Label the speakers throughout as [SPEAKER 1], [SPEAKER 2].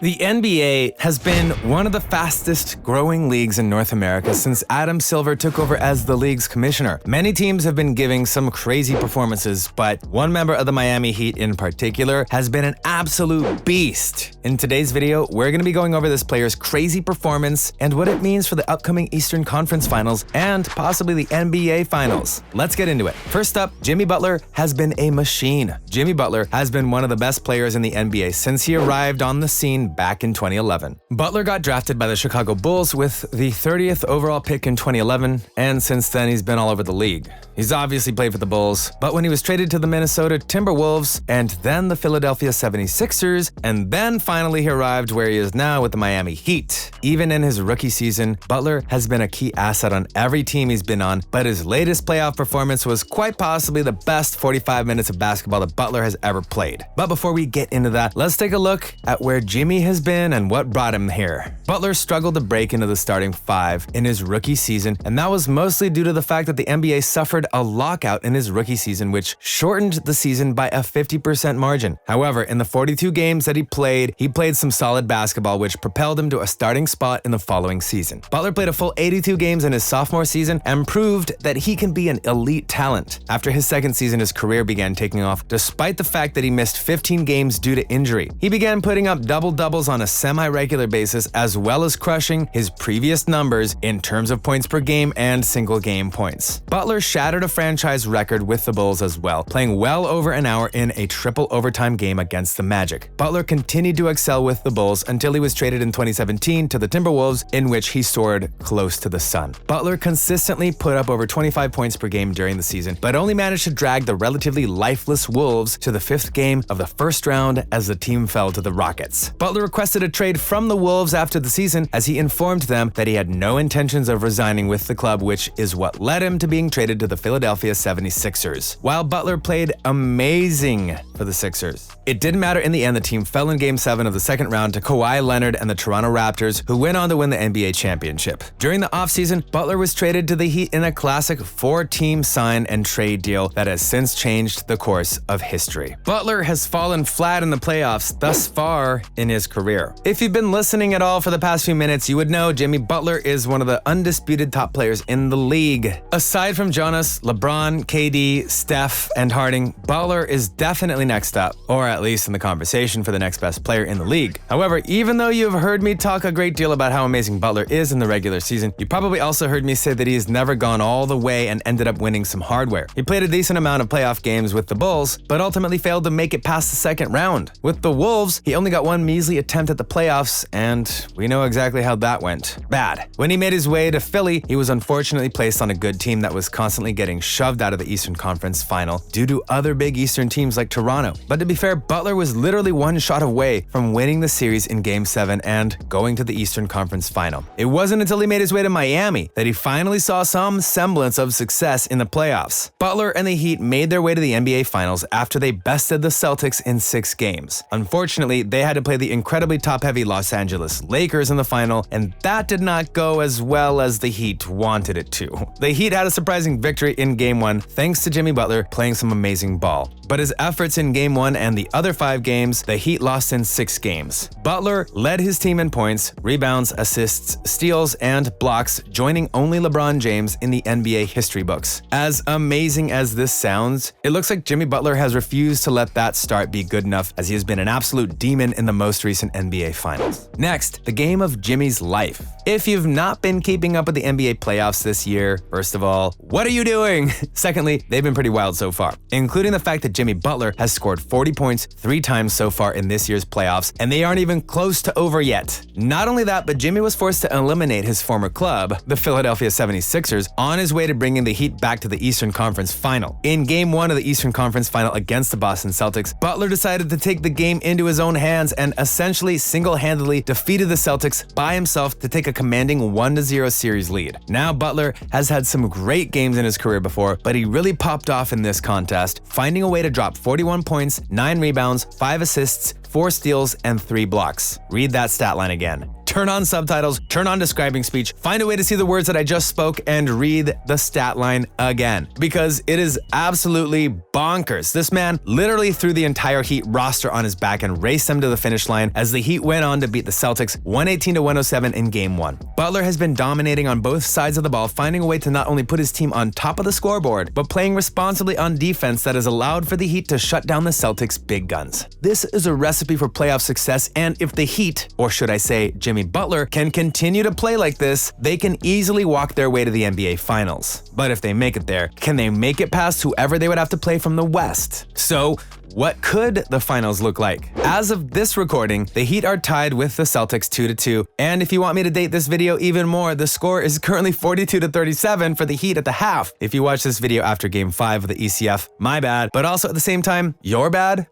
[SPEAKER 1] The NBA has been one of the fastest growing leagues in North America since Adam Silver took over as the league's commissioner. Many teams have been giving some crazy performances, but one member of the Miami Heat in particular has been an absolute beast. In today's video, we're going to be going over this player's crazy performance and what it means for the upcoming Eastern Conference Finals and possibly the NBA Finals. Let's get into it. First up, Jimmy Butler has been a machine. Jimmy Butler has been one of the best players in the NBA since he arrived on the scene back in 2011. Butler got drafted by the Chicago Bulls with the 30th overall pick in 2011, and since then he's been all over the league. He's obviously played for the Bulls, but when he was traded to the Minnesota Timberwolves and then the Philadelphia 76ers, and then finally he arrived where he is now with the Miami Heat. Even in his rookie season, Butler has been a key asset on every team he's been on, but his latest playoff performance was quite possibly the best 45 minutes of basketball that Butler has ever played. But before we get into that, let's take a look at where Jimmy has been and what brought him here. Butler struggled to break into the starting five in his rookie season, and that was mostly due to the fact that the NBA suffered a lockout in his rookie season, which shortened the season by a 50% margin. However, in the 42 games that he played some solid basketball, which propelled him to a starting spot in the following season. Butler played a full 82 games in his sophomore season and proved that he can be an elite talent. After his second season, his career began taking off, despite the fact that he missed 15 games due to injury. He began putting up double-doubles on a semi-regular basis, as well as crushing his previous numbers in terms of points per game and single-game points. Butler shattered a franchise record with the Bulls as well, playing well over an hour in a triple overtime game against the Magic. Butler continued to excel with the Bulls until he was traded in 2017 to the Timberwolves, in which he soared close to the sun. Butler consistently put up over 25 points per game during the season, but only managed to drag the relatively lifeless Wolves to the fifth game of the first round as the team fell to the Rockets. Butler requested a trade from the Wolves after the season, as he informed them that he had no intentions of resigning with the club, which is what led him to being traded to the Philadelphia 76ers. While Butler played amazing for the Sixers, it didn't matter in the end. The team fell in Game 7 of the second round to Kawhi Leonard and the Toronto Raptors, who went on to win the NBA championship. During the offseason, Butler was traded to the Heat in a classic 4-team sign and trade deal that has since changed the course of history. Butler has fallen flat in the playoffs thus far in his career. If you've been listening at all for the past few minutes, you would know Jimmy Butler is one of the undisputed top players in the league. Aside from Jonas, LeBron, KD, Steph, and Harding, Butler is definitely next up, or at least in the conversation for the next best player in the league. However, even though you've heard me talk a great deal about how amazing Butler is in the regular season, you probably also heard me say that he has never gone all the way and ended up winning some hardware. He played a decent amount of playoff games with the Bulls, but ultimately failed to make it past the second round. With the Wolves, he only got one measly attempt at the playoffs, and we know exactly how that went. Bad. When he made his way to Philly, he was unfortunately placed on a good team that was constantly getting shoved out of the Eastern Conference Final due to other big Eastern teams like Toronto. But to be fair, Butler was literally one shot away from winning the series in Game 7 and going to the Eastern Conference Final. It wasn't until he made his way to Miami that he finally saw some semblance of success in the playoffs. Butler and the Heat made their way to the NBA Finals after they bested the Celtics in 6 games. Unfortunately, they had to play the incredibly top-heavy Los Angeles Lakers in the final, and that did not go as well as the Heat wanted it to. The Heat had a surprising victory in Game 1 thanks to Jimmy Butler playing some amazing ball. But his efforts in Game 1 and the other 5 games, the Heat lost in 6 games. Butler led his team in points, rebounds, assists, steals, and blocks, joining only LeBron James in the NBA history books. As amazing as this sounds, it looks like Jimmy Butler has refused to let that start be good enough, as he has been an absolute demon in the most recent NBA Finals. Next, the game of Jimmy's life. If you've not been keeping up with the NBA playoffs this year, first of all, what are you doing? Secondly, they've been pretty wild so far, including the fact that Jimmy Butler has scored 40 points 3 times so far in this year's playoffs, and they aren't even close to over yet. Not only that, but Jimmy was forced to eliminate his former club, the Philadelphia 76ers, on his way to bringing the Heat back to the Eastern Conference Final. In Game 1 of the Eastern Conference Final against the Boston Celtics, Butler decided to take the game into his own hands and essentially single-handedly defeated the Celtics by himself to take a commanding 1-0 series lead. Now, Butler has had some great games in his career before, but he really popped off in this contest, finding a way to drop 41 points, 9 rebounds, 5 assists, 4 steals, and 3 blocks. Read that stat line again. Turn on subtitles, turn on describing speech, find a way to see the words that I just spoke, and read the stat line again. Because it is absolutely bonkers. This man literally threw the entire Heat roster on his back and raced them to the finish line as the Heat went on to beat the Celtics 118-107 in Game 1. Butler has been dominating on both sides of the ball, finding a way to not only put his team on top of the scoreboard, but playing responsibly on defense that has allowed for the Heat to shut down the Celtics' big guns. This is a recipe for playoff success, and if the Heat, or should I say Jimmy Butler, can continue to play like this, they can easily walk their way to the NBA Finals. But if they make it there, can they make it past whoever they would have to play from the West? So, what could the finals look like? As of this recording, the Heat are tied with the Celtics 2-2, and if you want me to date this video even more, the score is currently 42-37 for the Heat at the half. If you watch this video after Game 5 of the ECF, my bad, but also at the same time, your bad?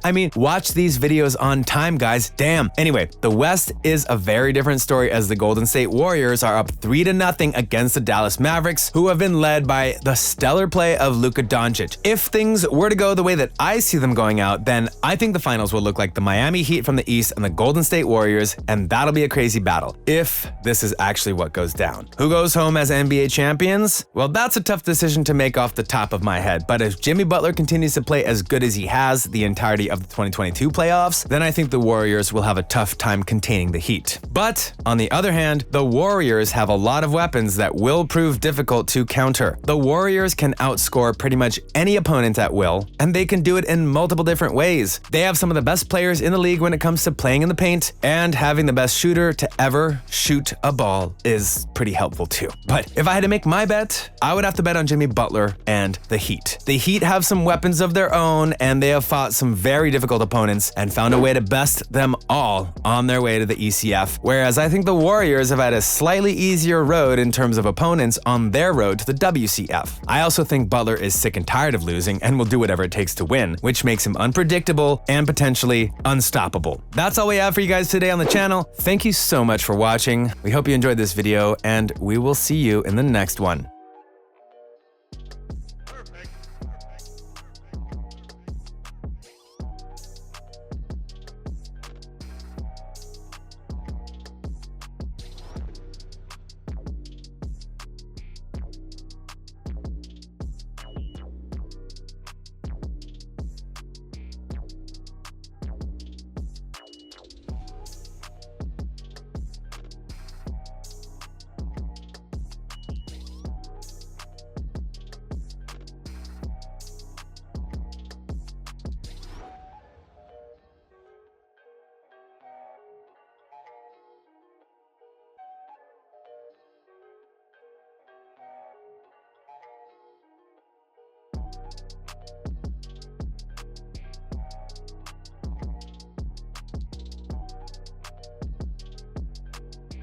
[SPEAKER 1] I mean, watch these videos on time, guys, damn. Anyway, the West is a very different story as the Golden State Warriors are up 3-0 against the Dallas Mavericks, who have been led by the stellar play of Luka Doncic. If things were to go the way that I see them going out, then I think the finals will look like the Miami Heat from the East and the Golden State Warriors, and that'll be a crazy battle, if this is actually what goes down. Who goes home as NBA champions? Well, that's a tough decision to make off the top of my head, but if Jimmy Butler continues to play as good as he has the entirety of the 2022 playoffs, then I think the Warriors will have a tough time containing the Heat. But, on the other hand, the Warriors have a lot of weapons that will prove difficult to counter. The Warriors can outscore pretty much any opponent at will, and they can do it in multiple different ways. They have some of the best players in the league when it comes to playing in the paint, and having the best shooter to ever shoot a ball is pretty helpful too. But if I had to make my bet, I would have to bet on Jimmy Butler and the Heat. The Heat have some weapons of their own, and they have fought some very difficult opponents and found a way to best them all on their way to the ECF, whereas I think the Warriors have had a slightly easier road in terms of opponents on their road to the WCF. I also think Butler is sick and tired of losing and will do whatever it takes to win, which makes him unpredictable and potentially unstoppable. That's all we have for you guys today on the channel. Thank you so much for watching. We hope you enjoyed this video, and we will see you in the next one.